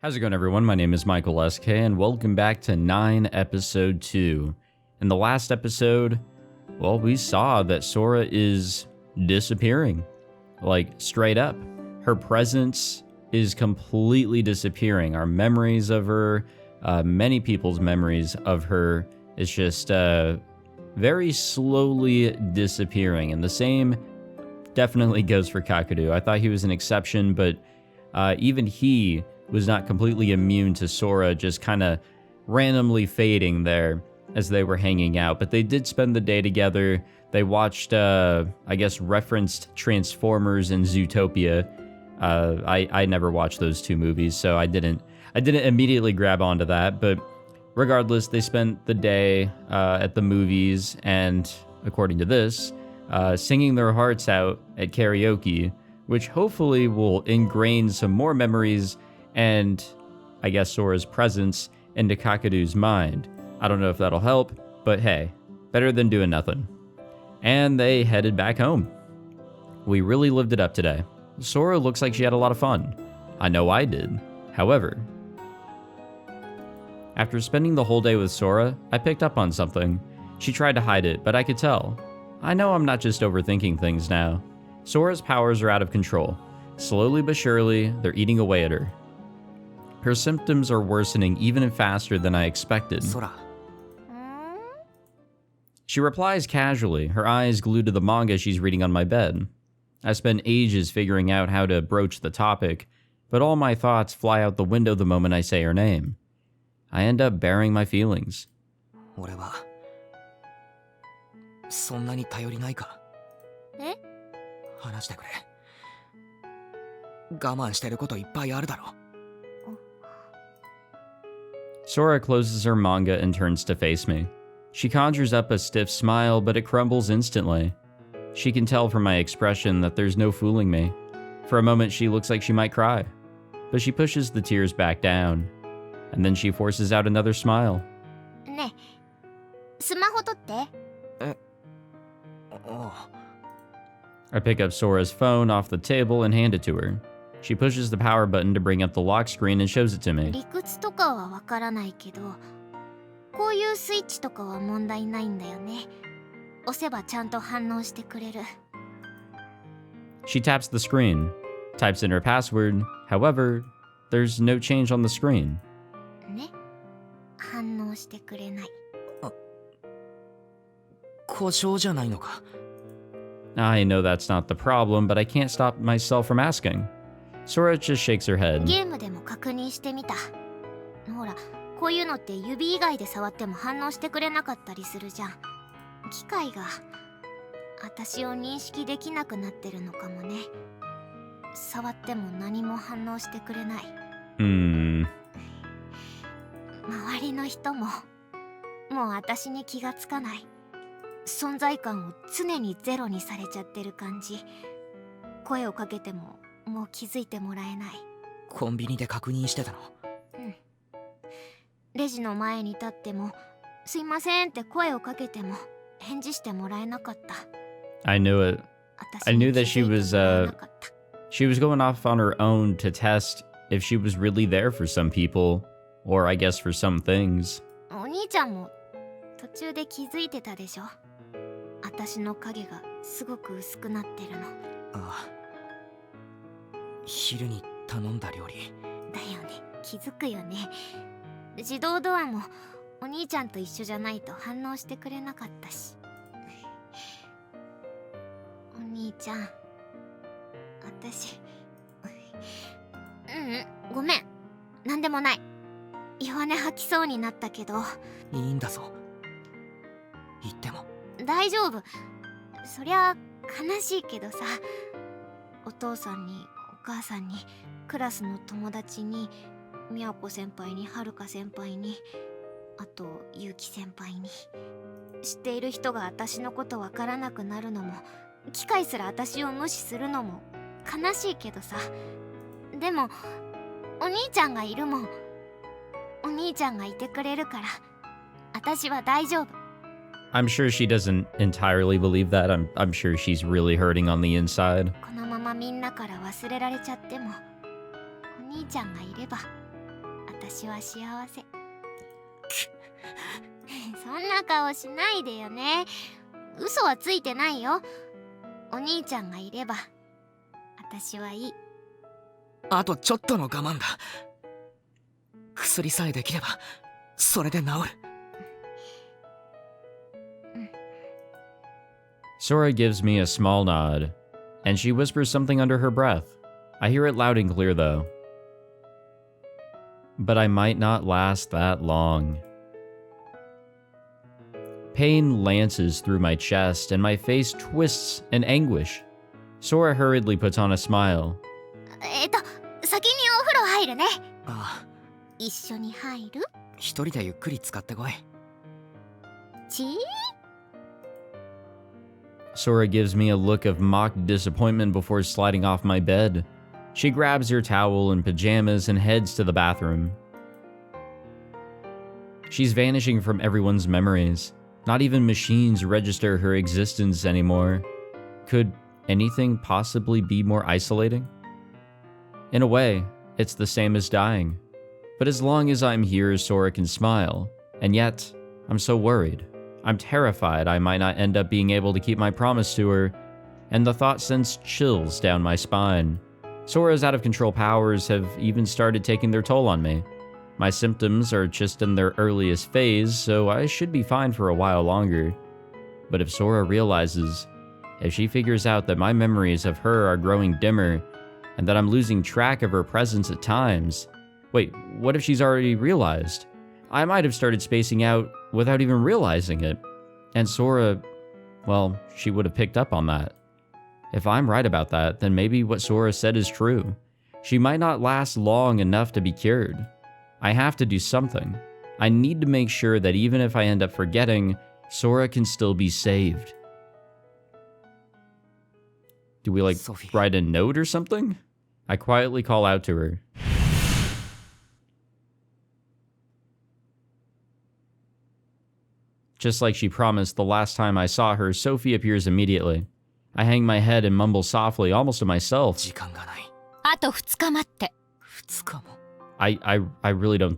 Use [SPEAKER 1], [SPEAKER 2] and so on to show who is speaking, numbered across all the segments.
[SPEAKER 1] How's it going, everyone? My name is Michael SK, and welcome back to 9 Episode 2. In the last episode, well, we saw that Sora is disappearing. Like, straight up. Her presence is completely disappearing. Our memories of her, many people's memories of her, is just very slowly disappearing. And the same definitely goes for Kakeru. I thought he was an exception, but even he was not completely immune to Sora just kind of randomly fading there as they were hanging out. But they did spend the day together. They watched, I guess, referenced Transformers and Zootopia. I never watched those two movies, so I didn't immediately grab onto that. But regardless, they spent the day at the movies and, according to this, singing their hearts out at karaoke, which hopefully will ingrain some more memories and, I guess, Sora's presence into Kakeru's mind. I don't know if that'll help, but hey, better than doing nothing. And they headed back home. We really lived it up today. Sora looks like she had a lot of fun. I know I did. However, after spending the whole day with Sora, I picked up on something. She tried to hide it, but I could tell. I know I'm not just overthinking things now. Sora's powers are out of control. Slowly but surely, they're eating away at her. Her symptoms are worsening even faster than I expected.
[SPEAKER 2] Sora.
[SPEAKER 1] She replies casually, her eyes glued to the manga she's reading on my bed. I spend ages figuring out how to broach the topic, but all my thoughts fly out the window the moment I say her name. I end up bearing my feelings.
[SPEAKER 2] 俺はそんなに頼りないか。
[SPEAKER 3] え？
[SPEAKER 2] 話してくれ。我慢してることいっぱいあるだろ。
[SPEAKER 1] Sora closes her manga and turns to face me. She conjures up a stiff smile, but it crumbles instantly. She can tell from my expression that there's no fooling me. For a moment, she looks like she might cry, but she pushes the tears back down, and then she forces out another smile.
[SPEAKER 3] ねえ、スマホ取って。
[SPEAKER 2] ああ。
[SPEAKER 1] I pick up Sora's phone off the table and hand it to her. She pushes the power button to bring up the lock screen and shows it to me.
[SPEAKER 3] 理屈とかはわからないけど、こういうスイッチとかは問題ないんだよね。押せばちゃんと反応してくれる。
[SPEAKER 1] She taps the screen, types in her password. However, there's no change on the screen.
[SPEAKER 3] ね、反応してくれない。
[SPEAKER 2] 故障じゃないのか。
[SPEAKER 1] I know that's not the problem, but I can't stop myself from asking. Sora just shakes her head.
[SPEAKER 3] ゲームでも確認してみた。ほら、こういうのって指以外で触っても反応してくれなかったりするじゃん。機械が私を認識できなくなってるのかもね。触っても何も反応してくれない。周りの人ももう私に気がつかない。存在感を常にゼロにされちゃってる感じ。声をかけてももう気づいてもらえない。
[SPEAKER 2] コンビニで確認してたの。
[SPEAKER 3] うん。レジの前に立ってもすいませんって声をかけても返事してもらえなかった。
[SPEAKER 1] I knew it. I knew that she was going off on her own to test if she was really there for some people, or I guess for some things.
[SPEAKER 3] お兄ちゃんも途中で気づいてたでしょ。私の影がすごく薄くなってるの。
[SPEAKER 2] ああ。昼に頼んだ料理。
[SPEAKER 3] だよね、気づくよね。自動ドアもお兄ちゃんと一緒じゃないと反応してくれなかったし。お兄ちゃん、私ごめん、なんでもない。弱音吐きそうになったけど。
[SPEAKER 2] いいんだぞ。言っても
[SPEAKER 3] 大丈夫。そりゃ悲しいけどさ、お父さんにお母さんにクラスの友達にみやこ先輩にはるか先輩に、あとゆうき先輩に、知っている人が私のことわからなくなるのも、機械すら私を無視するのも悲しいけどさ。でもお兄ちゃんがいるもん。お兄ちゃんがいてくれるから私は大丈夫。
[SPEAKER 1] I'm sure she doesn't entirely believe that. I'm sure she's really hurting on the inside.
[SPEAKER 3] このままみんなから忘れられちゃっても、お兄ちゃんがいれば私は幸せ。そんな顔しないでよね。嘘はついてないよ。お兄ちゃんがいれば私はいい。
[SPEAKER 2] あとちょっとの我慢だ。薬さえできればそれで治る。
[SPEAKER 1] Sora gives me a small nod, and she whispers something under her breath. I hear it loud and clear though. But I might not last that long. Pain lances through my chest, and my face twists in anguish. Sora hurriedly puts on a smile.
[SPEAKER 3] 先にお風呂入るね。
[SPEAKER 2] ああ、
[SPEAKER 3] 一緒に入る？
[SPEAKER 2] 一人でゆっくり使ってこい。
[SPEAKER 1] Sora gives me a look of mock disappointment before sliding off my bed. She grabs her towel and pajamas and heads to the bathroom. She's vanishing from everyone's memories. Not even machines register her existence anymore. Could anything possibly be more isolating? In a way, it's the same as dying. But as long as I'm here, Sora can smile. And yet, I'm so worried. I'm terrified I might not end up being able to keep my promise to her, and the thought sends chills down my spine. Sora's out-of-control powers have even started taking their toll on me. My symptoms are just in their earliest phase, so I should be fine for a while longer. But if Sora realizes, if she figures out that my memories of her are growing dimmer, and that I'm losing track of her presence at times... Wait, what if she's already realized? I might have started spacing out without even realizing it. And Sora, well, she would have picked up on that. If I'm right about that, then maybe what Sora said is true. She might not last long enough to be cured. I have to do something. I need to make sure that even if I end up forgetting, Sora can still be saved. Do we
[SPEAKER 2] Sophie.
[SPEAKER 1] write a note or something? I quietly call out to her. Just like she promised the last time I saw her, Sophie appears immediately. I hang my head and mumble softly, almost to myself.
[SPEAKER 2] 時間がない。
[SPEAKER 3] あと2日待って。
[SPEAKER 2] 2日も。
[SPEAKER 1] I really don't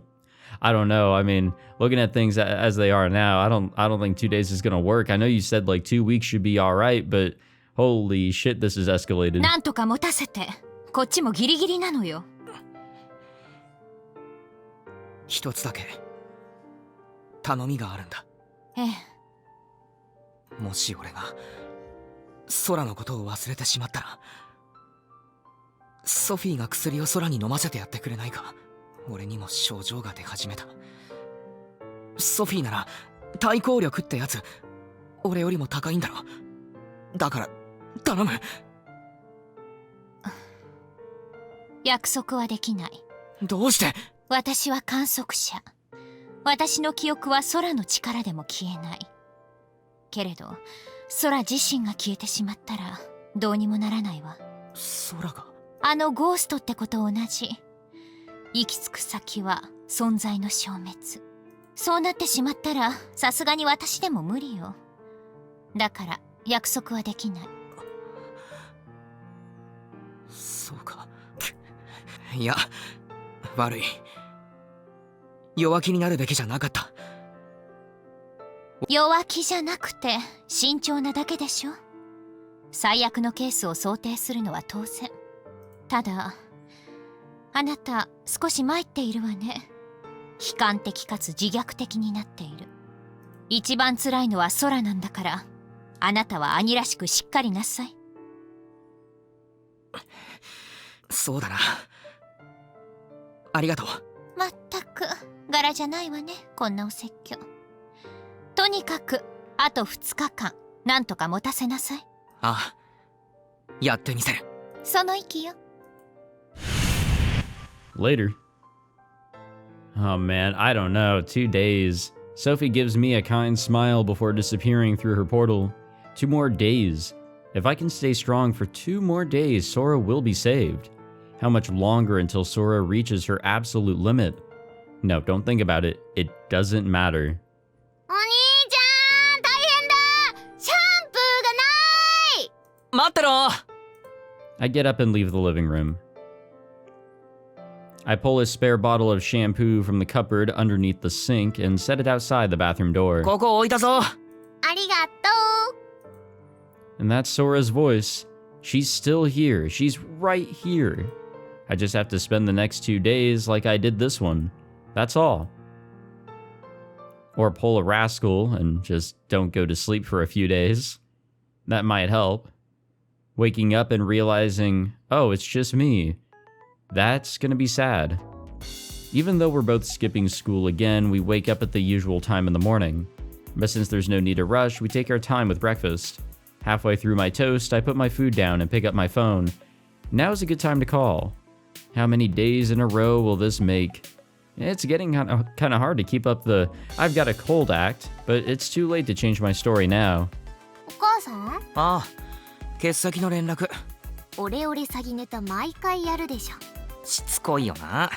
[SPEAKER 1] know. I mean, looking at things as they are now, I don't think 2 days is gonna work. I know you said 2 weeks should be alright, but holy shit, this is escalated.
[SPEAKER 3] なんとか持たせて。こっちもギリギリなのよ。
[SPEAKER 2] 一つだけ頼みがあるんだ。
[SPEAKER 3] ええ。
[SPEAKER 2] もし俺が空のことを忘れてしまったら、ソフィーが薬を空に飲ませてやってくれないか。俺にも症状が出始めた。ソフィーなら対抗力ってやつ俺よりも高いんだろ。だから頼む。
[SPEAKER 3] 約束はできない。
[SPEAKER 2] どうして？
[SPEAKER 3] 私は観測者。私の記憶は空の力でも消えない。けれど空自身が消えてしまったらどうにもならないわ。
[SPEAKER 2] 空が？
[SPEAKER 3] あのゴーストってこと同じ。行き着く先は存在の消滅。そうなってしまったらさすがに私でも無理よ。だから約束はできない。
[SPEAKER 2] そうか。いや、悪い。弱気になるべきじゃなかった。
[SPEAKER 3] 弱気じゃなくて慎重なだけでしょ。最悪のケースを想定するのは当然。ただあなた少し参っているわね。悲観的かつ自虐的になっている。一番辛いのは空なんだから、あなたは兄らしくしっかりなさい。
[SPEAKER 2] そうだな。ありがとう。
[SPEAKER 3] まったく柄じゃないわね、こんなお説教。とにかくあと2日間なんとか持たせなさい。
[SPEAKER 2] ああ、やってみせる。
[SPEAKER 3] その意気よ。
[SPEAKER 1] Later. Oh man, I don't know. 2 days. Sophie gives me a kind smile before disappearing through her portal. 2 more days. If I can stay strong for 2 more days, Sora will be saved. How much longer until Sora reaches her absolute limit? No, don't think about it. It doesn't matter.
[SPEAKER 3] お兄ちゃん、大変だ。シャンプーがない。
[SPEAKER 2] 待ってろ。
[SPEAKER 1] I get up and leave the living room. I pull a spare bottle of shampoo from the cupboard underneath the sink and set it outside the bathroom door.
[SPEAKER 2] ここ置いたぞ。
[SPEAKER 3] ありがとう。
[SPEAKER 1] And that's Sora's voice. She's still here. She's right here. I just have to spend the next 2 days like I did this one. That's all. Or pull a rascal and just don't go to sleep for a few days. That might help. Waking up and realizing, oh, it's just me. That's gonna be sad. Even though we're both skipping school again, we wake up at the usual time in the morning. But since there's no need to rush, we take our time with breakfast. Halfway through my toast, I put my food down and pick up my phone. Now's a good time to call. How many days in a row will this make? It's getting kind of hard to keep up the I've got a cold act, but it's too late to change my story now.
[SPEAKER 3] お母さん、
[SPEAKER 2] ああ、欠席の連絡。
[SPEAKER 3] オレオレ詐欺ネタ毎回やるでしょ。
[SPEAKER 2] しつこいよな。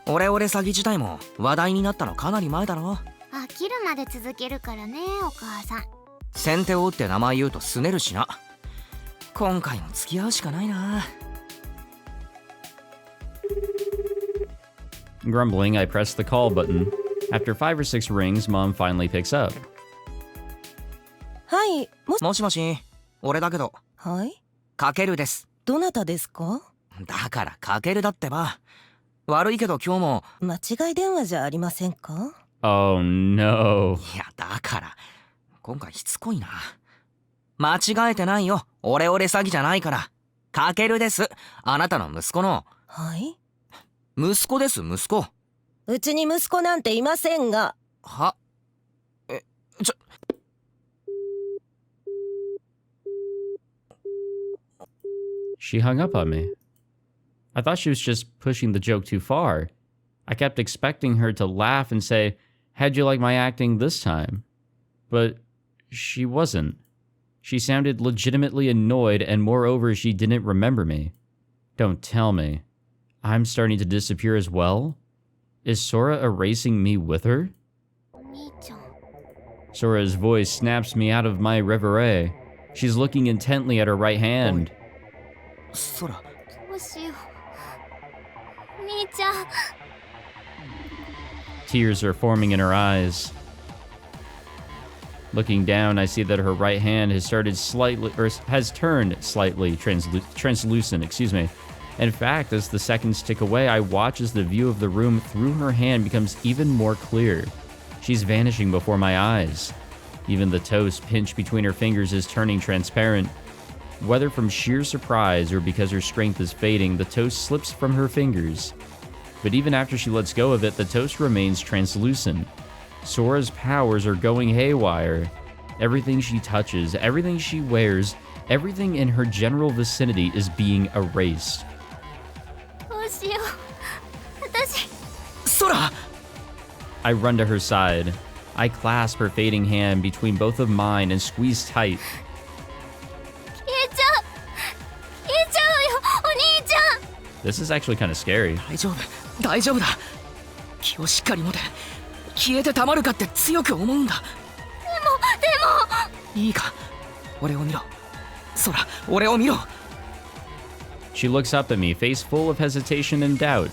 [SPEAKER 2] オレオレ詐欺自体も話題になったのかなり前だろ。
[SPEAKER 3] 飽きるまで続けるからね、お母さん。
[SPEAKER 2] 先手を打って名前言うと拗ねるしな。今回も付き合うしかないな。
[SPEAKER 1] Grumbling, I press the call button. After 5 or 6 rings, Mom finally picks up.
[SPEAKER 4] はい、
[SPEAKER 2] もしもし、俺だけど。
[SPEAKER 4] はい、
[SPEAKER 2] かけるです。
[SPEAKER 4] どなたですか？
[SPEAKER 2] だからかけるだってば。悪いけど今日も。
[SPEAKER 4] 間違い電話じゃありませんか？
[SPEAKER 1] Oh no.
[SPEAKER 2] いや、だから。今回しつこいな。間違えてないよ。オレオレ詐欺じゃないから。かけるです。あなたの息子の。
[SPEAKER 4] はい。
[SPEAKER 2] 息子です、息子。
[SPEAKER 4] うちに息子なんていませんが。
[SPEAKER 2] は？She
[SPEAKER 1] hung up on me. I thought she was just pushing the joke too far. I kept expecting her to laugh and say, "How'd you like my acting this time?" But she wasn't. She sounded legitimately annoyed, and moreover, she didn't remember me. Don't tell me. I'm starting to disappear as well? Is Sora erasing me with her?
[SPEAKER 3] お兄ちゃん。
[SPEAKER 1] Sora's voice snaps me out of my reverie. She's looking intently at her right hand.
[SPEAKER 2] そら。
[SPEAKER 3] どうしよう。お兄ちゃん。
[SPEAKER 1] Tears are forming in her eyes. Looking down, I see that her right hand has turned slightly translucent, excuse me. In fact, as the seconds tick away, I watch as the view of the room through her hand becomes even more clear. She's vanishing before my eyes. Even the toast pinched between her fingers is turning transparent. Whether from sheer surprise or because her strength is fading, the toast slips from her fingers. But even after she lets go of it, the toast remains translucent. Sora's powers are going haywire. Everything she touches, everything she wears, everything in her general vicinity is being erased.
[SPEAKER 3] どうしよう。私。
[SPEAKER 2] そら。
[SPEAKER 1] I run to her side. I clasp her fading hand between both of mine and squeeze tight.
[SPEAKER 3] 消えちゃう。消えちゃうよ、お兄ちゃん。
[SPEAKER 1] This is actually kind of scary.
[SPEAKER 2] 大丈夫だ。気をしっかり持て。消えてたまるかって強く思うんだ。でも。いいか。俺を見ろ。そら、俺を見ろ。
[SPEAKER 1] She looks up at me, face full of hesitation and doubt.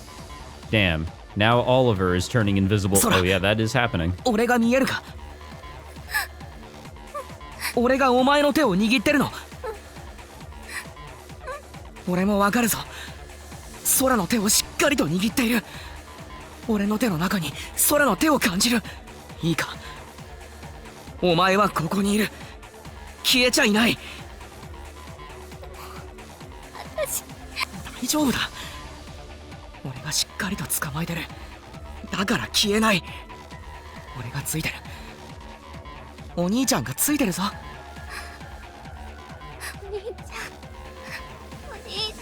[SPEAKER 1] Damn, now Oliver is turning invisible. Oh yeah, that is happening.
[SPEAKER 2] 俺が見えるか。俺がお前の手を握ってるの。俺もわかるぞ。空の手をしっかりと握っている。俺の手の中に空の手を感じる。いいか。お前はここにいる。消えちゃいない。大丈夫だ。俺がしっかりと捕まえてる。だから消えない。俺がついてる。お兄ちゃんがついてるぞ。
[SPEAKER 3] お兄ちゃん。お兄ちゃ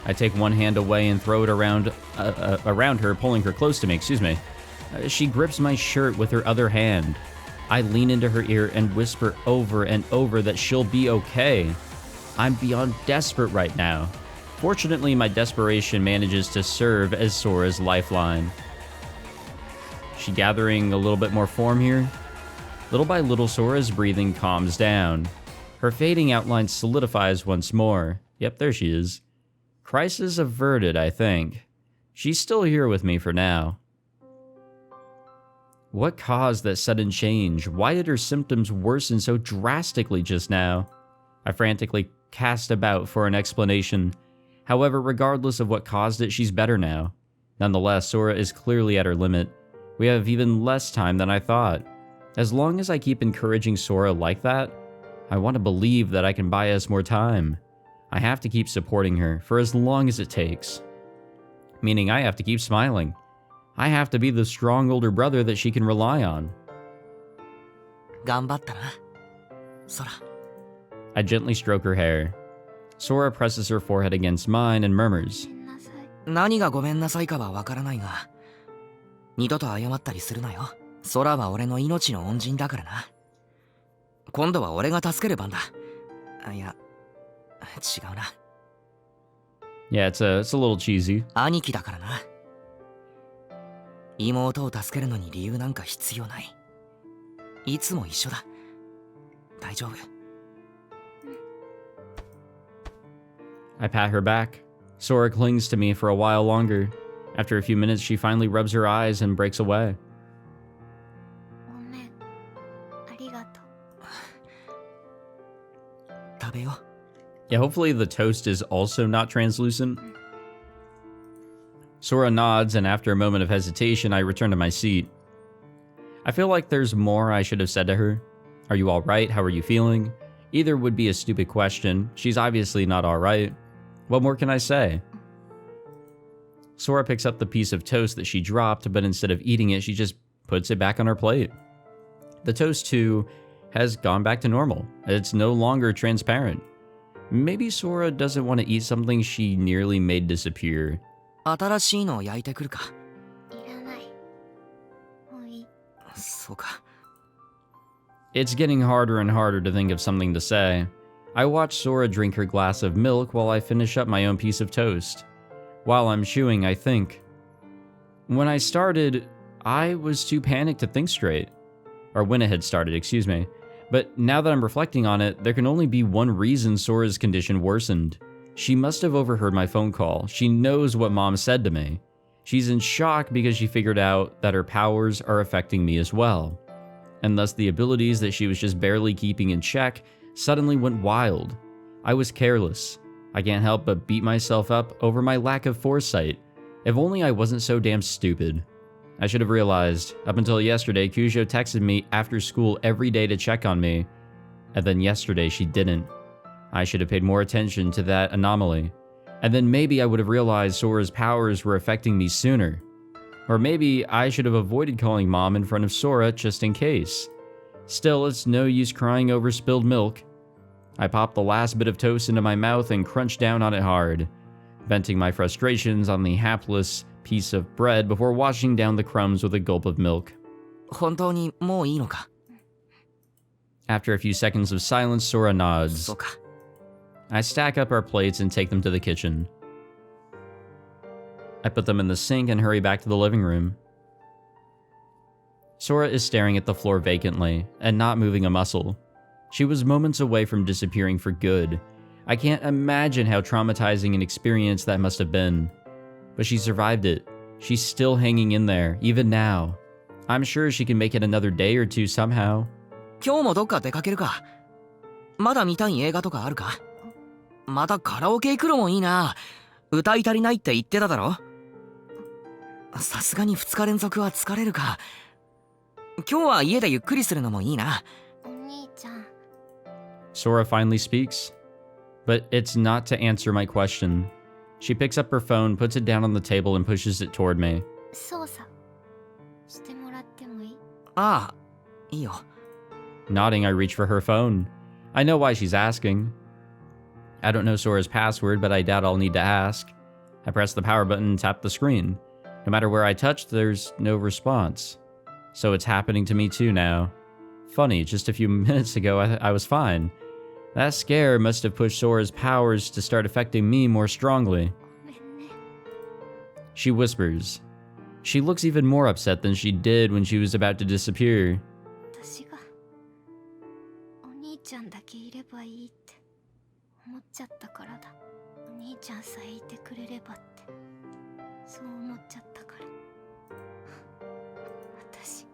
[SPEAKER 3] ん。
[SPEAKER 1] I take one hand away and throw it around her, pulling her close to me, excuse me. She grips my shirt with her other hand. I lean into her ear and whisper over and over that she'll be okay. I'm beyond desperate right now. Fortunately, my desperation manages to serve as Sora's lifeline. She gathering a little bit more form here? Little by little, Sora's breathing calms down. Her fading outline solidifies once more. Yep, there she is. Crisis averted, I think. She's still here with me for now. What caused that sudden change? Why did her symptoms worsen so drastically just now? I frantically cast about for an explanation. However, regardless of what caused it, she's better now. Nonetheless, Sora is clearly at her limit. We have even less time than I thought. As long as I keep encouraging Sora like that, I want to believe that I can buy us more time. I have to keep supporting her for as long as it takes. Meaning I have to keep smiling. I have to be the strong older brother that she can rely on.
[SPEAKER 2] 頑張ったな、ソラ。
[SPEAKER 1] I gently stroke her hair. Sora presses her forehead against mine and murmurs.
[SPEAKER 2] 何がごめんなさいかはわからないが、二度と謝ったりするなよ。ソラは俺の命の恩人だからな。今度は俺が助ける番だ。いや、違うな。
[SPEAKER 1] Yeah, it's a little cheesy.
[SPEAKER 2] 兄貴だからな。妹を助けるのに理由なんか必要ない。いつも一緒だ。大丈夫。
[SPEAKER 1] I pat her back. Sora clings to me for a while longer. After a few minutes, she finally rubs her eyes and breaks away.
[SPEAKER 3] ごめん。ありがとう。
[SPEAKER 2] 食べよう。
[SPEAKER 1] Yeah, hopefully the toast is also not translucent. Sora nods, and after a moment of hesitation, I return to my seat. I feel like there's more I should have said to her. Are you alright? How are you feeling? Either would be a stupid question. She's obviously not alright. What more can I say? Sora picks up the piece of toast that she dropped, but instead of eating it, she just puts it back on her plate. The toast, too, has gone back to normal. It's no longer transparent. Maybe Sora doesn't want to eat something she nearly made disappear.
[SPEAKER 2] 新しいのを焼いてくるか。
[SPEAKER 3] いらない。もういい。
[SPEAKER 2] そうか。
[SPEAKER 1] It's getting harder and harder to think of something to say. I watch Sora drink her glass of milk while I finish up my own piece of toast. While I'm chewing, I think. When I started, I was too panicked to think straight. Or when it had started, excuse me. But now that I'm reflecting on it, there can only be one reason Sora's condition worsened. She must have overheard my phone call. She knows what Mom said to me. She's in shock because she figured out that her powers are affecting me as well. And thus the abilities that she was just barely keeping in check suddenly went wild. I was careless. I can't help but beat myself up over my lack of foresight. If only I wasn't so damn stupid. I should have realized. Up until yesterday, Kujo texted me after school every day to check on me. And then yesterday she didn't. I should have paid more attention to that anomaly. And then maybe I would have realized Sora's powers were affecting me sooner. Or maybe I should have avoided calling Mom in front of Sora just in case. Still, it's no use crying over spilled milk. I popped the last bit of toast into my mouth and crunched down on it hard, venting my frustrations on the hapless piece of bread before washing down the crumbs with a gulp of milk.
[SPEAKER 2] 本当にもういいのか。
[SPEAKER 1] After a few seconds of silence, Sora nods.
[SPEAKER 2] そうか。
[SPEAKER 1] I stack up our plates and take them to the kitchen. I put them in the sink and hurry back to the living room. Sora is staring at the floor vacantly and not moving a muscle. She was moments away from disappearing for good. I can't imagine how traumatizing an experience that must have been. But she survived it. She's still hanging in there, even now. I'm sure she can make it another day or two somehow.
[SPEAKER 2] 今日もどっか出かけるか。まだ見たい映画とかあるか。またカラオケ行くのもいいな。歌い足りないって言ってただろ。さすがに2日連続は疲れるか。今日は家でゆっくりするのもいいな。
[SPEAKER 3] お兄ちゃん。
[SPEAKER 1] Sora finally speaks. But it's not to answer my question. She picks up her phone, puts it down on the table, and pushes it toward me.
[SPEAKER 3] 操作してもらってもいい？
[SPEAKER 2] ああ、いいよ。
[SPEAKER 1] Nodding, I reach for her phone. I know why she's asking. I don't know Sora's password, but I doubt I'll need to ask. I press the power button and tap the screen. No matter where I touch, there's no response. So it's happening to me too now. Funny, just a few minutes ago I was fine. That scare must have pushed Sora's powers to start affecting me more strongly.
[SPEAKER 3] ごめんね。
[SPEAKER 1] She whispers. She looks even more upset than she did when she was about to disappear.
[SPEAKER 3] 私がお兄ちゃんだけいればいいって思っちゃったからだ。お兄ちゃんさえいてくれればってそう思っちゃったから。私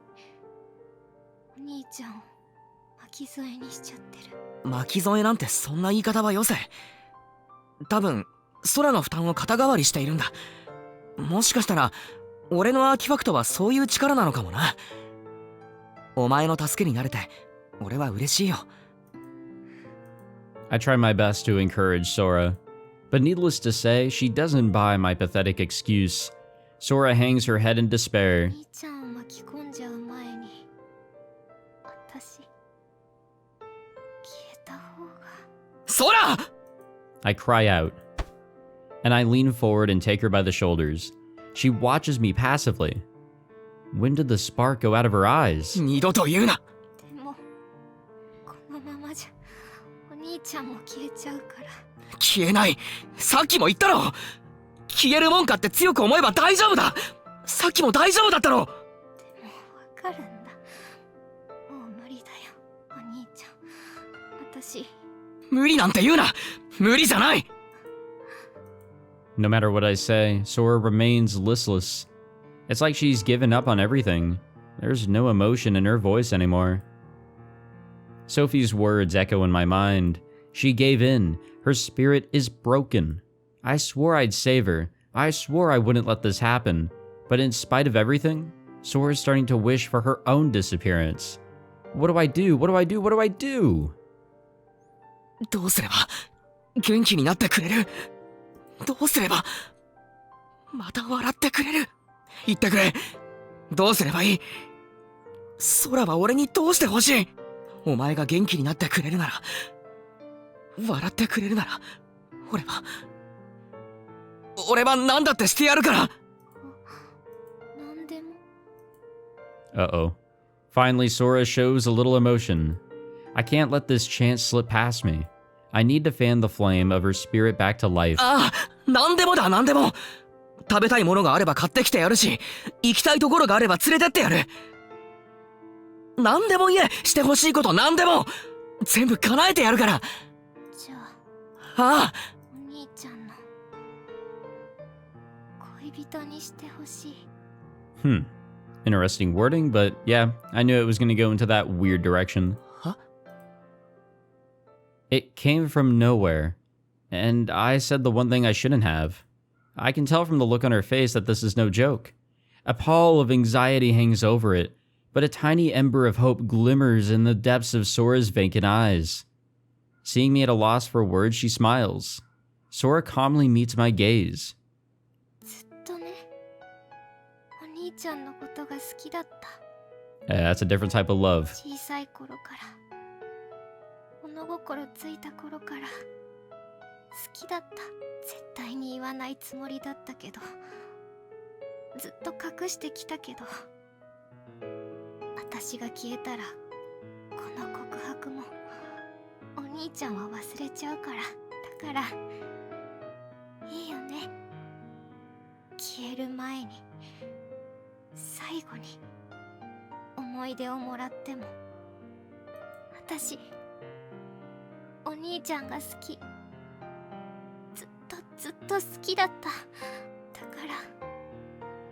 [SPEAKER 3] お兄ちゃんを巻き添えにしちゃってる。
[SPEAKER 2] 巻き添えなんてそんな言い方はよせ。多分空の負担を肩代わりしているんだ。もしかしたら俺のアーティファクトはそういう力なのかもな。お前の助けになれて俺は嬉しいよ。
[SPEAKER 1] I try my best to encourage Sora, but needless to say, she doesn't buy my pathetic excuse. Sora hangs her head in despair.
[SPEAKER 3] 兄ちゃんを巻き込んじゃう前に私消えた方が。
[SPEAKER 2] 空！
[SPEAKER 1] I cry out, and I lean forward and take her by the shoulders. She watches me passively. When did the spark go out of her eyes?
[SPEAKER 2] 二度と言うな。
[SPEAKER 3] でもこのままじゃお兄ちゃんも消えちゃうから。
[SPEAKER 2] 消えない。さっきも言ったろ。消えるもんかって強く思えば大丈夫だ。さっきも大丈夫だったろ。
[SPEAKER 3] でもわかるんだ。もう無理だよお兄ちゃん。私
[SPEAKER 2] 無理なんて言うな。無理じゃない。
[SPEAKER 1] No matter what I say, Sora remains listless. It's like she's given up on everything. There's no emotion in her voice anymore. Sophie's words echo in my mind. She gave in. Her spirit is broken. I swore I'd save her. I swore I wouldn't let this happen. But in spite of everything, Sora's starting to wish for her own disappearance. What do I do? What do I do? What do I do?
[SPEAKER 2] どうすれば元気になってくれる？どうすればまた笑ってくれる？言ってくれ。どうすればいい？空は俺にどうしてほしい？お前が元気になってくれるなら、笑ってくれるなら、俺は何だってしてやるから。
[SPEAKER 3] なんでも。
[SPEAKER 1] Uh-oh. Finally, Sora shows a little emotion. I can't let this chance slip past me. I need to fan the flame of her spirit back to life.
[SPEAKER 2] ああ、なんでもだ、なんでも。食べたいものがあれば買ってきてやるし、行きたいところがあれば連れてってやる。なんでも言え。してほしいことなんでも全部叶えてやるから。
[SPEAKER 3] じゃ
[SPEAKER 2] ああ、
[SPEAKER 3] お兄ちゃんの恋人にしてほしい。
[SPEAKER 1] Interesting wording, but yeah, I knew it was going to go into that weird direction.
[SPEAKER 2] Huh?
[SPEAKER 1] It came from nowhere, and I said the one thing I shouldn't have. I can tell from the look on her face that this is no joke. A pall of anxiety hangs over it, but a tiny ember of hope glimmers in the depths of Sora's vacant eyes. Seeing me at a loss for words, she smiles. Sora calmly meets my gaze.
[SPEAKER 3] ずっとね、お兄ちゃんのことが好きだった。
[SPEAKER 1] That's a different type of love.
[SPEAKER 3] 小さい頃から物心ついた頃から好きだった。絶対に言わないつもりだったけど、ずっと隠してきたけど、私が消えたらこの告白もお兄ちゃんは忘れちゃうから。だからいいよね、消える前に最後に思い出をもらっても。私お兄ちゃんが好き。ずっと好きだった。だから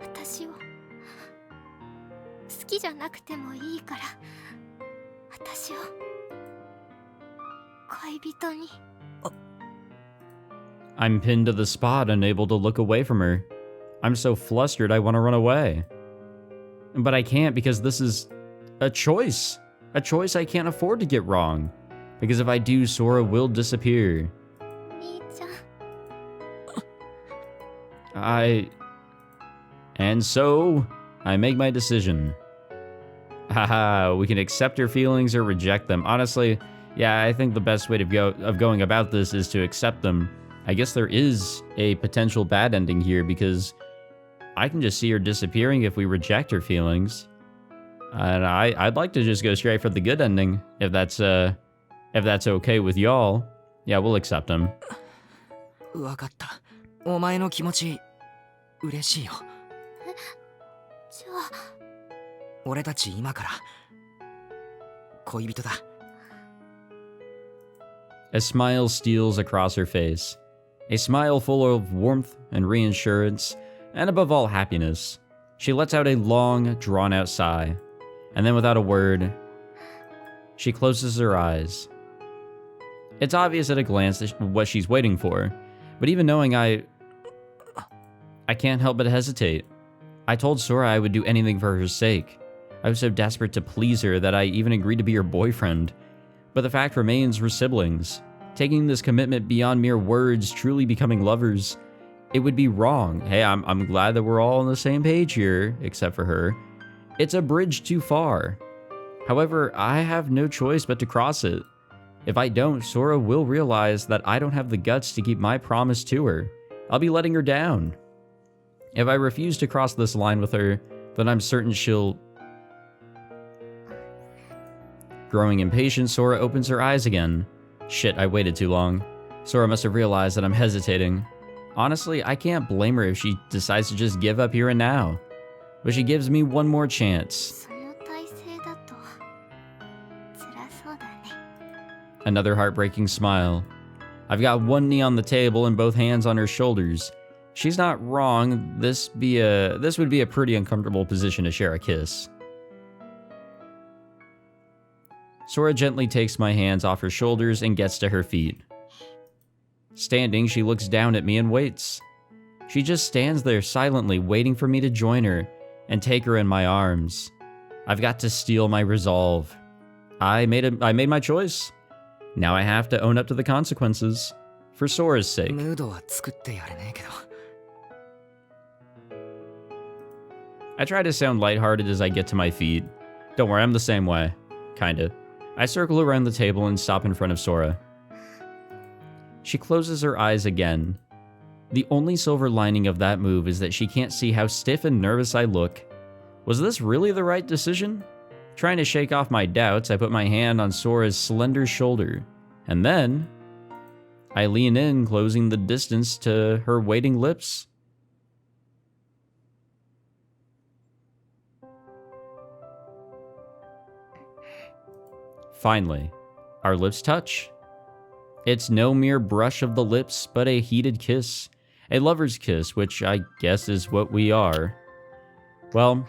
[SPEAKER 3] 私を好きじゃなくてもいいから、私を恋人に。
[SPEAKER 1] I'm pinned to the spot, unable to look away from her. I'm so flustered I want to run away. But I can't because this is a choice. A choice I can't afford to get wrong. Because if I do, Sora will disappear.
[SPEAKER 3] 兄ちゃん。
[SPEAKER 1] And so, I make my decision. Haha, we can accept her feelings or reject them. Honestly, yeah, I think the best way of going about this is to accept them. I guess there is a potential bad ending here because I can just see her disappearing if we reject her feelings. And I'd like to just go straight for the good ending, if that's okay with y'all. Yeah, we'll accept them.
[SPEAKER 2] わかった。お前の気持ち嬉しいよ。
[SPEAKER 3] じゃあ
[SPEAKER 2] 俺たち今から恋人だ。
[SPEAKER 1] A smile steals across her face. A smile full of warmth and reassurance, and above all happiness. She lets out a long, drawn-out sigh, and then without a word, she closes her eyes. It's obvious at a glance what she's waiting for, but even knowing I can't help but hesitate. I told Sora I would do anything for her sake. I was so desperate to please her that I even agreed to be her boyfriend. But the fact remains, we're siblings. Taking this commitment beyond mere words, truly becoming lovers, it would be wrong. Hey, I'm glad that we're all on the same page here, except for her. It's a bridge too far. However, I have no choice but to cross it. If I don't, Sora will realize that I don't have the guts to keep my promise to her. I'll be letting her down. If I refuse to cross this line with her, then I'm certain she'll... Growing impatient, Sora opens her eyes again. Shit, I waited too long. Sora must have realized that I'm hesitating. Honestly, I can't blame her if she decides to just give up here and now. But she gives me one more chance.
[SPEAKER 3] その体勢だと辛そうだね。
[SPEAKER 1] Another heartbreaking smile. I've got one knee on the table and both hands on her shoulders. She's not wrong. This would be a pretty uncomfortable position to share a kiss. Sora gently takes my hands off her shoulders and gets to her feet. Standing, she looks down at me and waits. She just stands there silently, waiting for me to join her and take her in my arms. I've got to steel my resolve. I made my choice. Now I have to own up to the consequences. For Sora's sake.
[SPEAKER 2] ムードは作ってやれねえけど。
[SPEAKER 1] I try to sound lighthearted as I get to my feet. Don't worry, I'm the same way. Kinda. I circle around the table and stop in front of Sora. She closes her eyes again. The only silver lining of that move is that she can't see how stiff and nervous I look. Was this really the right decision? Trying to shake off my doubts, I put my hand on Sora's slender shoulder. And then, I lean in, closing the distance to her waiting lips. Finally, our lips touch. It's no mere brush of the lips, but a heated kiss. A lover's kiss, which I guess is what we are. Well,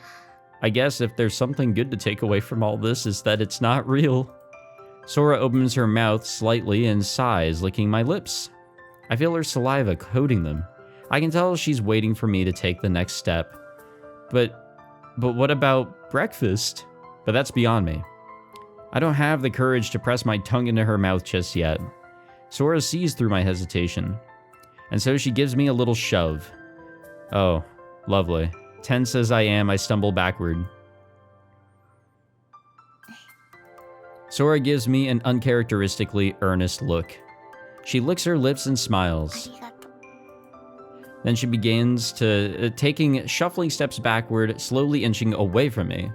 [SPEAKER 1] I guess if there's something good to take away from all this is that it's not real. Sora opens her mouth slightly and sighs, licking my lips. I feel her saliva coating them. I can tell she's waiting for me to take the next step. But what about breakfast? But that's beyond me. I don't have the courage to press my tongue into her mouth just yet. Sora sees through my hesitation, and so she gives me a little shove. Oh, lovely. Tense as I am, I stumble backward. Sora gives me an uncharacteristically earnest look. She licks her lips and smiles.
[SPEAKER 3] ありがとう。
[SPEAKER 1] Then she begins to taking shuffling steps backward, slowly inching away from me.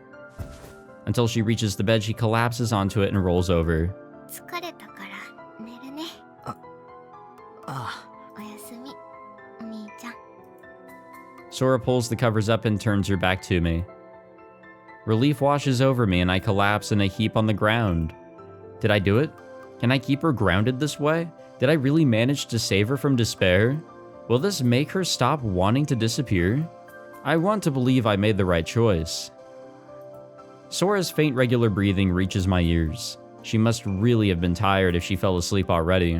[SPEAKER 1] Until she reaches the bed, she collapses onto it and rolls over.
[SPEAKER 3] 疲れたから寝るね。
[SPEAKER 2] ああ。
[SPEAKER 3] おやすみ、お兄ちゃん。
[SPEAKER 1] Sora pulls the covers up and turns her back to me. Relief washes over me and I collapse in a heap on the ground. Did I do it? Can I keep her grounded this way? Did I really manage to save her from despair? Will this make her stop wanting to disappear? I want to believe I made the right choice. Sora's faint regular breathing reaches my ears. She must really have been tired if she fell asleep already.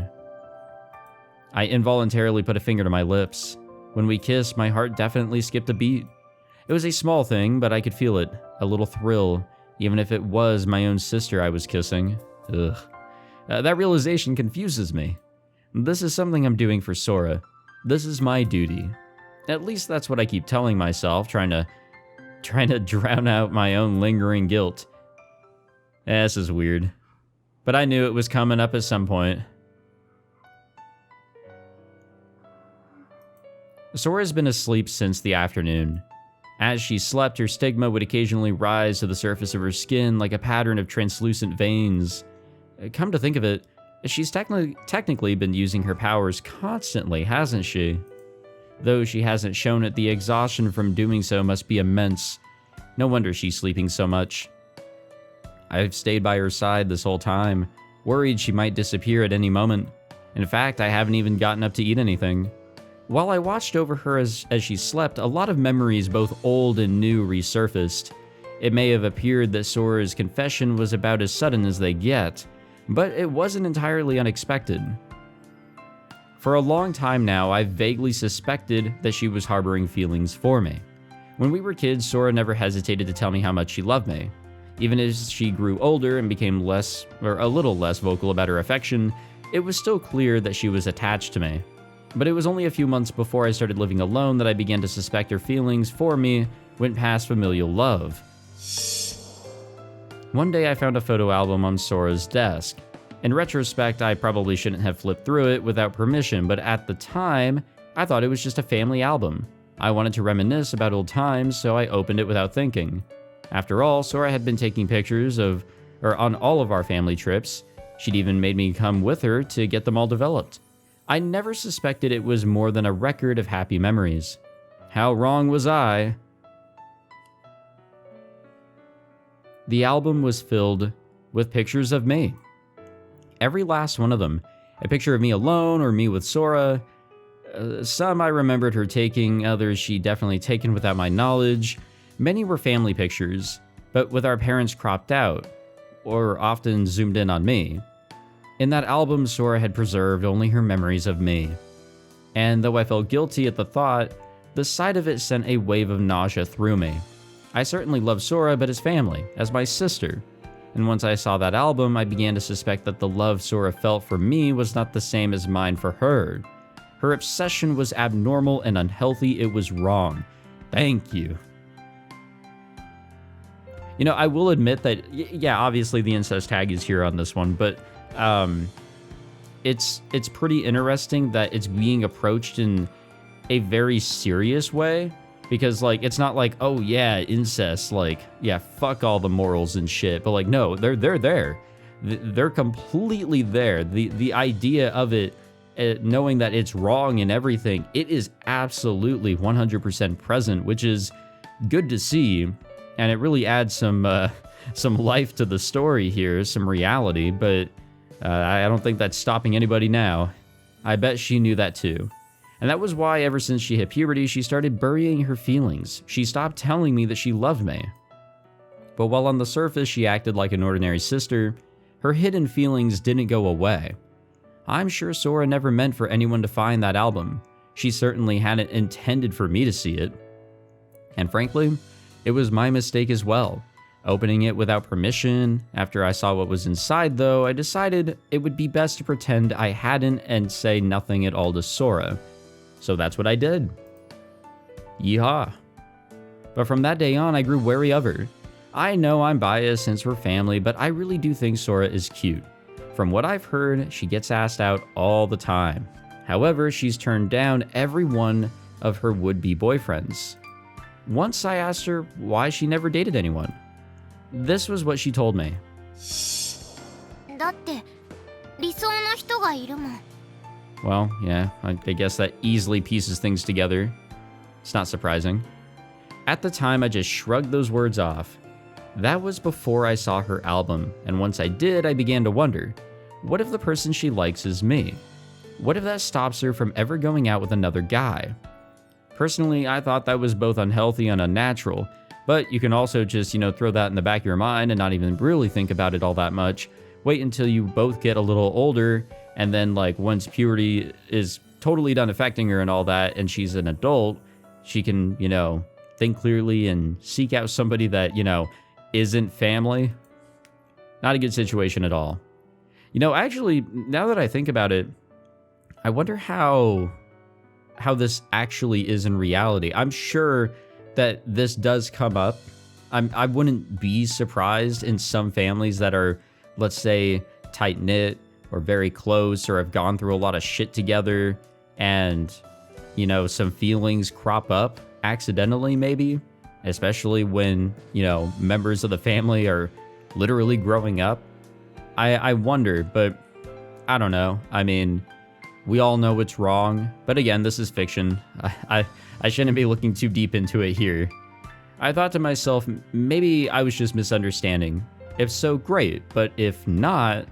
[SPEAKER 1] I involuntarily put a finger to my lips. When we kissed, my heart definitely skipped a beat. It was a small thing, but I could feel it. A little thrill, even if it was my own sister I was kissing. Ugh. That realization confuses me. This is something I'm doing for Sora. This is my duty. At least that's what I keep telling myself, trying to drown out my own lingering guilt. This is weird. But I knew it was coming up at some point. Sora's been asleep since the afternoon. As she slept, her stigma would occasionally rise to the surface of her skin like a pattern of translucent veins. Come to think of it, she's technically been using her powers constantly, hasn't she? Though she hasn't shown it, the exhaustion from doing so must be immense. No wonder she's sleeping so much. I've stayed by her side this whole time, worried she might disappear at any moment. In fact, I haven't even gotten up to eat anything. While I watched over her as she slept, a lot of memories, both old and new, resurfaced. It may have appeared that Sora's confession was about as sudden as they get, but it wasn't entirely unexpected. For a long time now, I've vaguely suspected that she was harboring feelings for me. When we were kids, Sora never hesitated to tell me how much she loved me. Even as she grew older and became a little less vocal about her affection, it was still clear that she was attached to me. But it was only a few months before I started living alone that I began to suspect her feelings for me went past familial love. One day I found a photo album on Sora's desk. In retrospect, I probably shouldn't have flipped through it without permission, but at the time, I thought it was just a family album. I wanted to reminisce about old times, so I opened it without thinking. After all, Sora had been taking pictures on all of our family trips. She'd even made me come with her to get them all developed. I never suspected it was more than a record of happy memories. How wrong was I? The album was filled with pictures of me. Every last one of them. A picture of me alone or me with Sora. Some I remembered her taking, others she'd definitely taken without my knowledge. Many were family pictures, but with our parents cropped out, or often zoomed in on me. In that album, Sora had preserved only her memories of me. And though I felt guilty at the thought, the sight of it sent a wave of nausea through me. I certainly loved Sora, but as family, as my sister. And once I saw that album, I began to suspect that the love Sora felt for me was not the same as mine for her. Her obsession was abnormal and unhealthy. It was wrong. Thank you. You know, I will admit that, yeah, obviously the incest tag is here on this one, but it's pretty interesting that it's being approached in a very serious way, because like it's not like, oh yeah, incest, like yeah, fuck all the morals and shit, but like no, they're there, they're completely there. The idea of it, knowing that it's wrong and everything, it is absolutely 100% present, which is good to see, and it really adds some life to the story here, some reality, but I don't think that's stopping anybody now. I bet she knew that too. And that was why ever since she hit puberty, she started burying her feelings. She stopped telling me that she loved me. But while on the surface she acted like an ordinary sister, her hidden feelings didn't go away. I'm sure Sora never meant for anyone to find that album. She certainly hadn't intended for me to see it. And frankly, it was my mistake as well. Opening it without permission. After I saw what was inside though, I decided it would be best to pretend I hadn't and say nothing at all to Sora. So that's what I did. Yeehaw. But from that day on, I grew wary of her. I know I'm biased since we're family, but I really do think Sora is cute. From what I've heard, she gets asked out all the time. However, she's turned down every one of her would-be boyfriends. Once I asked her why she never dated anyone. This was what she told me.
[SPEAKER 3] だって理想の人がいるもん。
[SPEAKER 1] Well, yeah, I guess that easily pieces things together. It's not surprising. At the time, I just shrugged those words off. That was before I saw her album, and once I did, I began to wonder, what if the person she likes is me? What if that stops her from ever going out with another guy? Personally, I thought that was both unhealthy and unnatural, but you can also just, throw that in the back of your mind and not even really think about it all that much. Wait until you both get a little older, and then like once puberty is totally done affecting her and all that, and she's an adult, she can, think clearly and seek out somebody that, isn't family. Not a good situation at all. Actually, now that I think about it, I wonder how this actually is in reality. I'm sure that this does come up. I wouldn't be surprised in some families that are, let's say, tight-knit or very close or have gone through a lot of shit together and, some feelings crop up accidentally maybe, especially when, members of the family are literally growing up. I wonder, but I don't know. I mean, we all know it's wrong, but again, this is fiction. I shouldn't be looking too deep into it here. I thought to myself, maybe I was just misunderstanding. If so, great, but if not,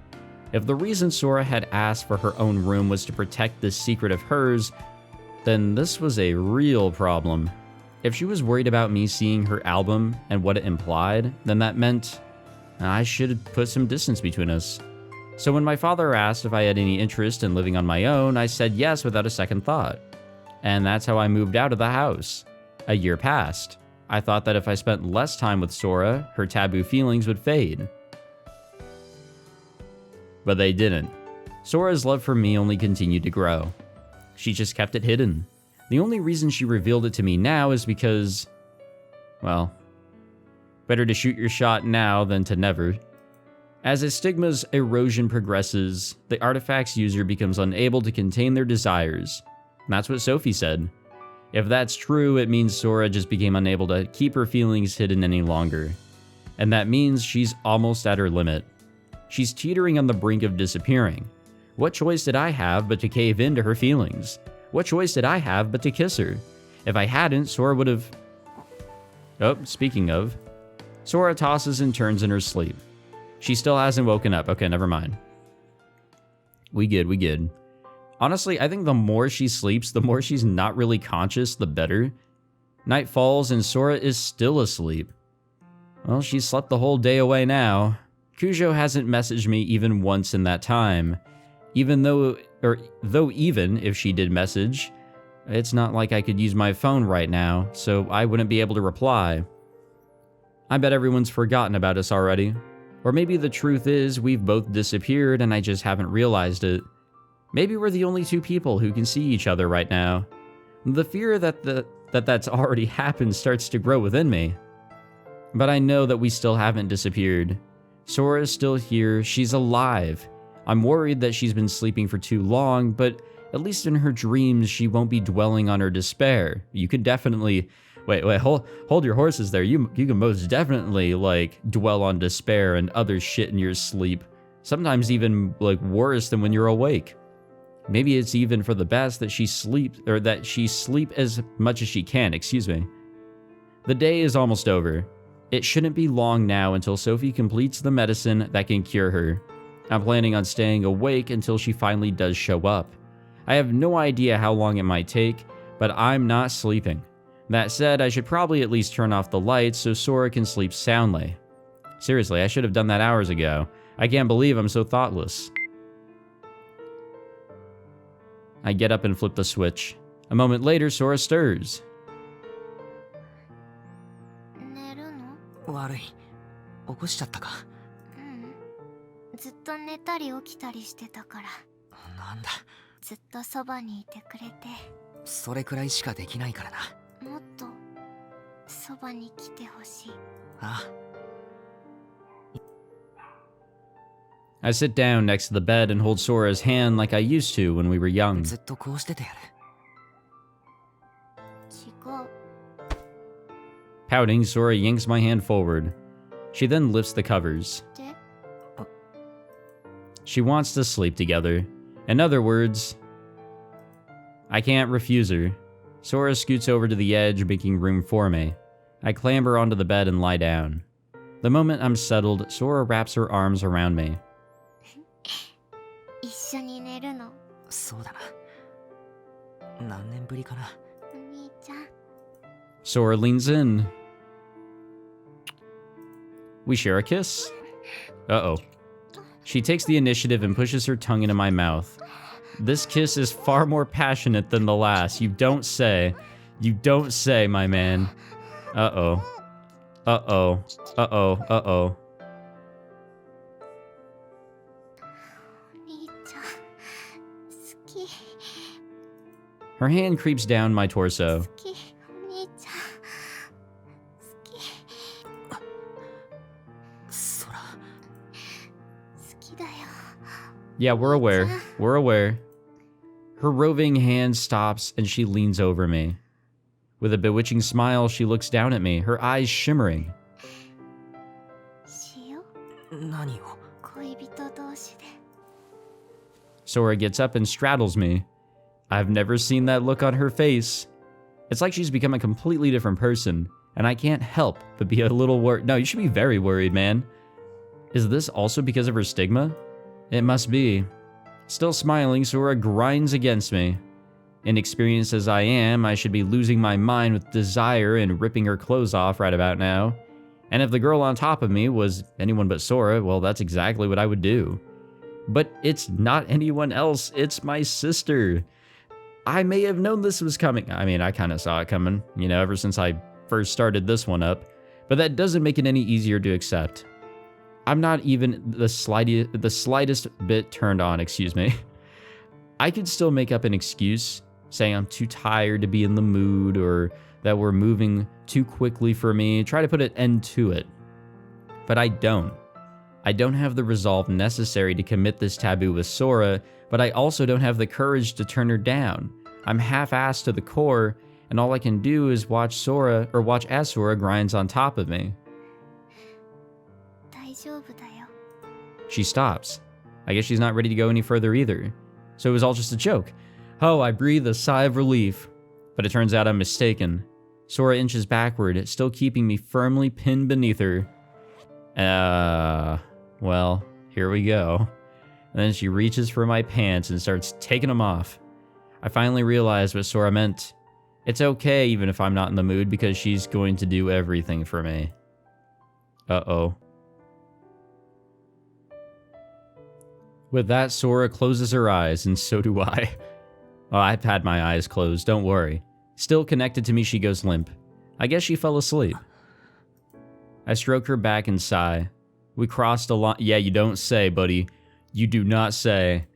[SPEAKER 1] If the reason Sora had asked for her own room was to protect this secret of hers, then this was a real problem. If she was worried about me seeing her album and what it implied, then that meant I should put some distance between us. So when my father asked if I had any interest in living on my own, I said yes without a second thought. And that's how I moved out of the house. A year passed. I thought that if I spent less time with Sora, her taboo feelings would fade. But they didn't. Sora's love for me only continued to grow. She just kept it hidden. The only reason she revealed it to me now is because, well, better to shoot your shot now than to never. As a stigma's erosion progresses, the artifact's user becomes unable to contain their desires. That's what Sophie said. If that's true, it means Sora just became unable to keep her feelings hidden any longer. And that means she's almost at her limit. She's teetering on the brink of disappearing. What choice did I have but to cave into her feelings? What choice did I have but to kiss her? If I hadn't, Sora would have... Oh, speaking of... Sora tosses and turns in her sleep. She still hasn't woken up. Okay, never mind. We good. Honestly, I think the more she sleeps, the more she's not really conscious, the better. Night falls and Sora is still asleep. Well, she slept the whole day away now. Cujo hasn't messaged me even once in that time. Though even if she did message, it's not like I could use my phone right now, so I wouldn't be able to reply. I bet everyone's forgotten about us already. Or maybe the truth is we've both disappeared and I just haven't realized it. Maybe we're the only two people who can see each other right now. The fear that's already happened starts to grow within me. But I know that we still haven't disappeared. Sora is still here, she's alive. I'm worried that she's been sleeping for too long, but at least in her dreams, she won't be dwelling on her despair. You could definitely... Wait, hold your horses there. You can most definitely, like, dwell on despair and other shit in your sleep. Sometimes even, like, worse than when you're awake. Maybe it's even for the best that she sleep as much as she can, excuse me. The day is almost over. It shouldn't be long now until Sophie completes the medicine that can cure her. I'm planning on staying awake until she finally does show up. I have no idea how long it might take, but I'm not sleeping. That said, I should probably at least turn off the lights so Sora can sleep soundly. Seriously, I should have done that hours ago. I can't believe I'm so thoughtless. I get up and flip the switch. A moment later, Sora stirs.
[SPEAKER 3] 寝るの？
[SPEAKER 2] 悪い。起こしちゃったか。
[SPEAKER 3] ずっと寝たり起きたりしてたから。
[SPEAKER 2] なんだ。
[SPEAKER 3] ずっとそばにいてくれて。
[SPEAKER 2] それくらいしかできないからな。
[SPEAKER 3] もっとそばに来てほしい。
[SPEAKER 2] ああ。
[SPEAKER 1] I sit down next to the bed and hold Sora's hand like I used to when we were young.
[SPEAKER 2] ずっとこうしててやる。
[SPEAKER 3] 違う。
[SPEAKER 1] Pouting, Sora yanks my hand forward. She then lifts the covers. She wants to sleep together. In other words, I can't refuse her. Sora scoots over to the edge, making room for me. I clamber onto the bed and lie down. The moment I'm settled, Sora wraps her arms around me.
[SPEAKER 3] 一緒に寝るの。
[SPEAKER 2] そうだな。何年ぶりかな。
[SPEAKER 3] お兄ちゃん。
[SPEAKER 1] Sora leans in. We share a kiss. Uh-oh. She takes the initiative and pushes her tongue into my mouth. This kiss is far more passionate than the last. You don't say. You don't say, my man. Uh-oh. Uh-oh. Uh-oh. Uh-oh.
[SPEAKER 3] お兄ちゃん。好き。
[SPEAKER 1] Her hand creeps down my torso.
[SPEAKER 3] 好き。お兄ちゃん。好き。
[SPEAKER 2] そら。
[SPEAKER 3] 好きだよ。
[SPEAKER 1] Yeah, we're aware. We're aware. Her roving hand stops and she leans over me. With a bewitching smile, she looks down at me, her eyes shimmering.
[SPEAKER 3] しよ
[SPEAKER 2] 何を。
[SPEAKER 3] 恋人同士で。
[SPEAKER 1] Sora gets up and straddles me. I've never seen that look on her face. It's like she's become a completely different person, and I can't help but be a little worried. No, you should be very worried, man. Is this also because of her stigma? It must be. Still smiling, Sora grinds against me. Inexperienced as I am, I should be losing my mind with desire and ripping her clothes off right about now. And if the girl on top of me was anyone but Sora, well, that's exactly what I would do. But it's not anyone else, it's my sister. I may have known this was coming. I mean, I kind of saw it coming, ever since I first started this one up. But that doesn't make it any easier to accept. I'm not even the slightest bit turned on, excuse me. I could still make up an excuse, saying I'm too tired to be in the mood, or that we're moving too quickly for me, try to put an end to it. But I don't. I don't have the resolve necessary to commit this taboo with Sora, but I also don't have the courage to turn her down. I'm half-assed to the core, and all I can do is watch as Sora grinds on top of me.
[SPEAKER 3] 大丈夫だよ。
[SPEAKER 1] She stops. I guess she's not ready to go any further either. So it was all just a joke. Oh, I breathe a sigh of relief. But it turns out I'm mistaken. Sora inches backward, still keeping me firmly pinned beneath her. Well, here we go. And then she reaches for my pants and starts taking them off. I finally realized what Sora meant. It's okay even if I'm not in the mood because she's going to do everything for me. Uh-oh. With that, Sora closes her eyes, and so do I. Oh, I've had my eyes closed, don't worry. Still connected to me, she goes limp. I guess she fell asleep. I stroke her back and sigh. We crossed a line. Yeah, you don't say, buddy. You do not say.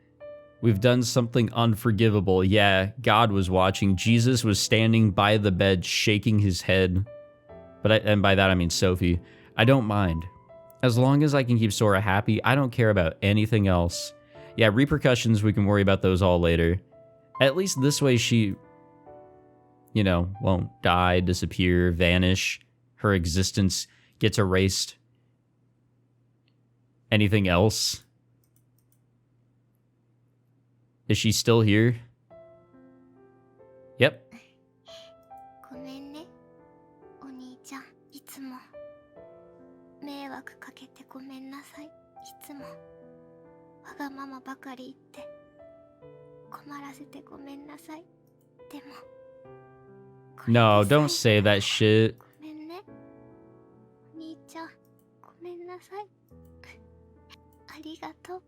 [SPEAKER 1] We've done something unforgivable. Yeah, God was watching. Jesus was standing by the bed, shaking his head. And by that I mean Sophie. I don't mind. As long as I can keep Sora happy, I don't care about anything else. Yeah, repercussions, we can worry about those all later. At least this way she, won't die, disappear, vanish. Her existence gets erased. Anything else? Is she still here? Yep.
[SPEAKER 3] ごめんね、お兄ちゃん。いつも迷惑かけてごめんなさい。いつもわがままばかり言って困らせてごめんなさい。でも
[SPEAKER 1] No, don't say that shit.
[SPEAKER 3] ごめんね、お兄ちゃん。ごめんなさい。ありがとう。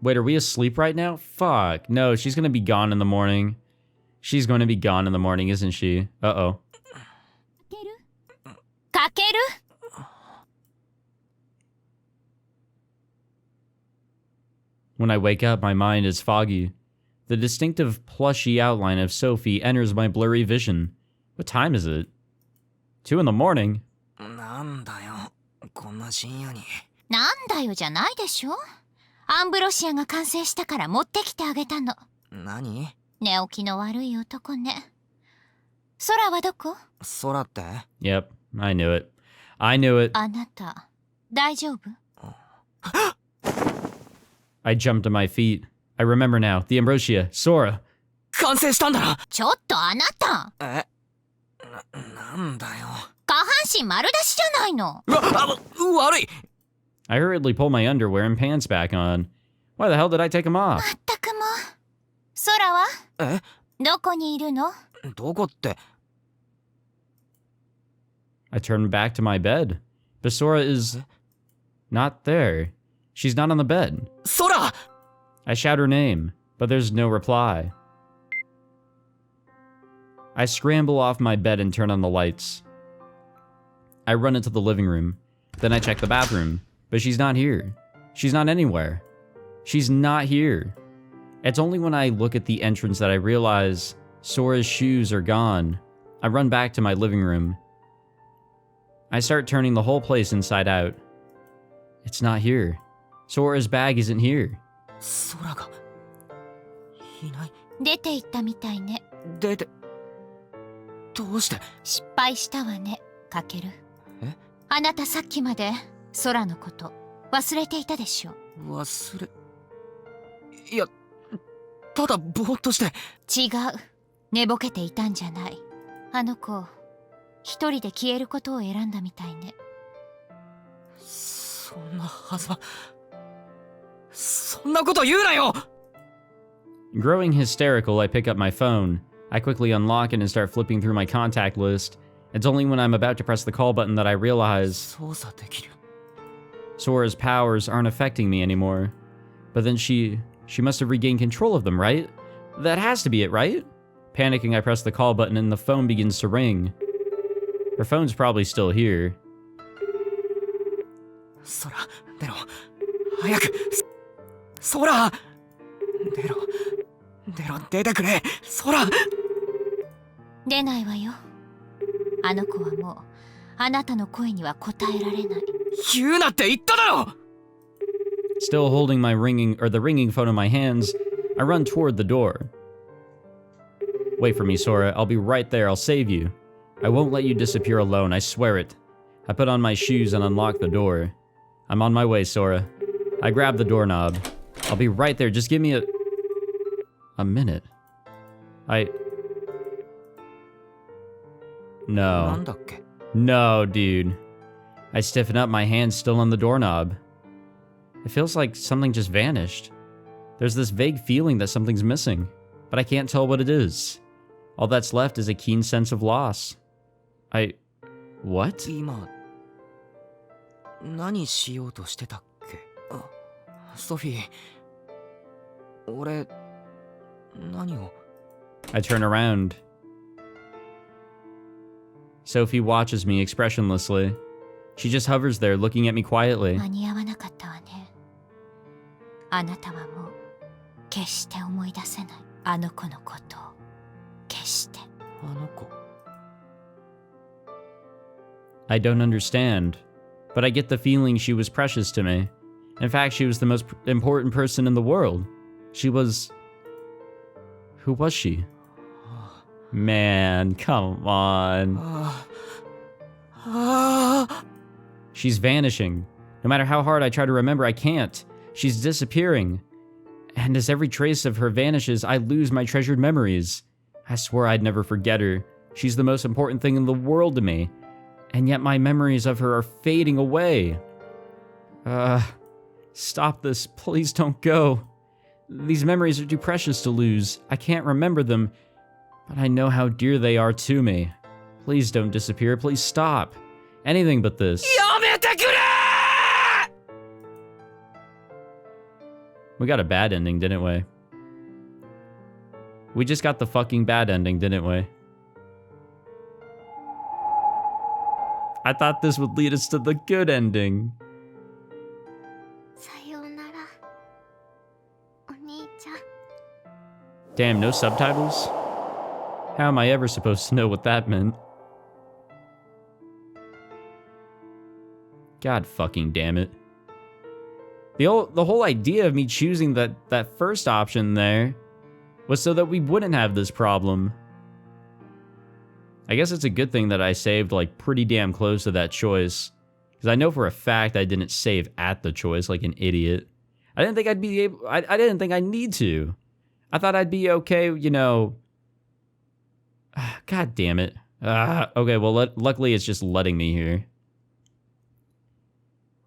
[SPEAKER 1] Wait, are we asleep right now? Fuck. No, she's gonna be gone in the morning. She's going to be gone in the morning, isn't she? Uh-oh.
[SPEAKER 3] Kakeru?
[SPEAKER 1] When I wake up, my mind is foggy. The distinctive plushy outline of Sophie enters my blurry vision. What time is it? 2 in the morning?
[SPEAKER 2] なんだよ、こんな深夜に。
[SPEAKER 5] なんだよじゃないでしょ。アンブロシアが完成したから持ってきてあげたの。
[SPEAKER 2] 何？
[SPEAKER 5] 寝起きの悪い男ね。空はどこ？
[SPEAKER 2] 空って？
[SPEAKER 1] Yep, I knew it. I knew it.
[SPEAKER 5] あなた、大丈夫？
[SPEAKER 1] I jumped to my feet. I remember now. The Ambrosia. Sora.
[SPEAKER 2] 完成したんだな。
[SPEAKER 5] ちょっとあなた。
[SPEAKER 2] なんだよ。
[SPEAKER 5] 下半身丸出しじゃないの。
[SPEAKER 2] 悪い。
[SPEAKER 1] I hurriedly pulled my underwear and pants back on. Why the hell did I take them off?
[SPEAKER 5] まったくもう。空は？
[SPEAKER 2] え？
[SPEAKER 5] どこにいるの？
[SPEAKER 2] どこって。
[SPEAKER 1] I turned back to my bed. But Sora is not there. She's not on the bed.
[SPEAKER 2] Sora!
[SPEAKER 1] I shout her name, but there's no reply. I scramble off my bed and turn on the lights. I run into the living room. Then I check the bathroom, but she's not here. She's not anywhere. She's not here. It's only when I look at the entrance that I realize Sora's shoes are gone. I run back to my living room. I start turning the whole place inside out. It's not here. Sora's bag isn't here.
[SPEAKER 2] 空がいない。
[SPEAKER 5] 出て行ったみたいね。
[SPEAKER 2] 出て。どうして？
[SPEAKER 5] 失敗したわね、カケル。
[SPEAKER 2] え？
[SPEAKER 5] あなたさっきまで空のこと忘れていたでしょ。
[SPEAKER 2] 忘れ。いや、ただぼーっとして。
[SPEAKER 5] 違う。寝ぼけていたんじゃない。あの子、一人で消えることを選んだみたいね。
[SPEAKER 2] そんなはずは。そんなこと言うなよ。
[SPEAKER 1] Growing hysterical, I pick up my phone. I quickly unlock it and start flipping through my contact list. It's only when I'm about to press the call button that I realize
[SPEAKER 2] 操作できる。
[SPEAKER 1] Sora's powers aren't affecting me anymore. But then she must have regained control of them, right? That has to be it, right? Panicking, I press the call button and the phone begins to ring. Her phone's probably still here.
[SPEAKER 2] 空、出ろ。早く。空。出ろ。出ろ、出てくれ。空。
[SPEAKER 5] 出ないわよ。あの子はもうあなたの声には応えられない。
[SPEAKER 2] 言うなって言っただろ。
[SPEAKER 1] Still holding the ringing phone in my hands, I run toward the door. Wait for me, Sora. I'll be right there. I'll save you. I won't let you disappear alone. I swear it. I put on my shoes and unlock the door. I'm on my way, Sora. I grab the doorknob. I'll be right there. Just give me a minute. No.
[SPEAKER 2] なんだっけ。
[SPEAKER 1] No, dude. I stiffen up, my hand still on the doorknob. It feels like something just vanished. There's this vague feeling that something's missing, but I can't tell what it is. All that's left is a keen sense of loss. What?
[SPEAKER 2] 今、何しようとしてたっけ。ソフィー、俺、何を。
[SPEAKER 1] I turn around. Sophie watches me expressionlessly. She just hovers there, looking at me quietly.
[SPEAKER 5] 間に合わなかったわね。あなたはもう決して思い出せない。あの子のことを決して。
[SPEAKER 2] あの子。
[SPEAKER 1] I don't understand, but I get the feeling she was precious to me. In fact, she was the most important person in the world. She was... Who was she? Man, come on. She's vanishing. No matter how hard I try to remember, I can't. She's disappearing. And as every trace of her vanishes, I lose my treasured memories. I swore I'd never forget her. She's the most important thing in the world to me. And yet my memories of her are fading away. Stop this. Please don't go. These memories are too precious to lose. I can't remember them, but I know how dear they are to me. Please don't disappear. Please stop. Anything but this.
[SPEAKER 2] やめてくれ。
[SPEAKER 1] We got a bad ending, didn't we? We just got the fucking bad ending, didn't we? I thought this would lead us to the good ending.
[SPEAKER 3] さようなら、お兄ちゃん。
[SPEAKER 1] Damn, no subtitles? How am I ever supposed to know what that meant? God fucking damn it. The whole idea of me choosing that first option there was so that we wouldn't have this problem. I guess it's a good thing that I saved like pretty damn close to that choice, because I know for a fact I didn't save at the choice like an idiot. I didn't think I'd be able. I didn't think I'd need to. I thought I'd be okay, you know. God damn it. Okay, well, luckily it's just letting me here.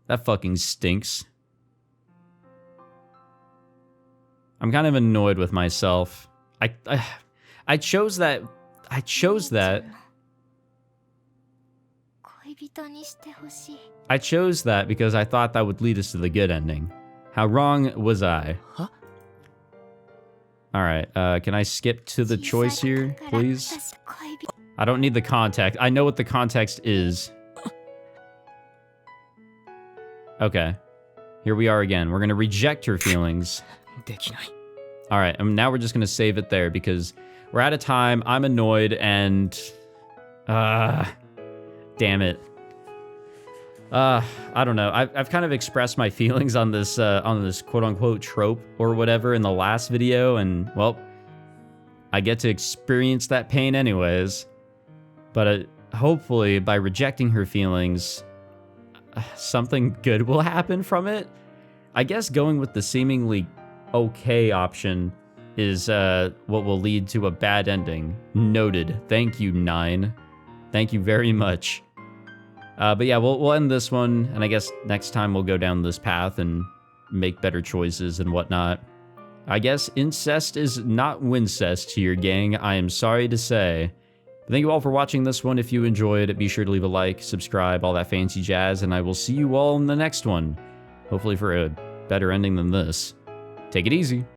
[SPEAKER 1] That fucking stinks. I'm kind of annoyed with myself. I chose that. I chose that.
[SPEAKER 3] 恋人にしてほしい。
[SPEAKER 1] I chose that because I thought that would lead us to the good ending. How wrong was I?
[SPEAKER 2] Huh?
[SPEAKER 1] Alright, can I skip to the choice here, please?
[SPEAKER 3] 私恋人
[SPEAKER 1] I don't need the context. I know what the context is. Okay. Here we are again. We're gonna reject her feelings.
[SPEAKER 2] できない。
[SPEAKER 1] Alright, now we're just gonna save it there because we're out of time, I'm annoyed, and... damn it. I don't know. I've kind of expressed my feelings on this quote-unquote trope or whatever in the last video, and, well, I get to experience that pain anyways. But hopefully, by rejecting her feelings, something good will happen from it. I guess going with the seemingly okay option is what will lead to a bad ending. Noted. Thank you, 9. Thank you very much. But yeah, we'll end this one, and I guess next time we'll go down this path and make better choices and whatnot. I guess incest is not wincest here, gang. I am sorry to say. But thank you all for watching this one. If you enjoyed it, be sure to leave a like, subscribe, all that fancy jazz, and I will see you all in the next one. Hopefully for a better ending than this. Take it easy.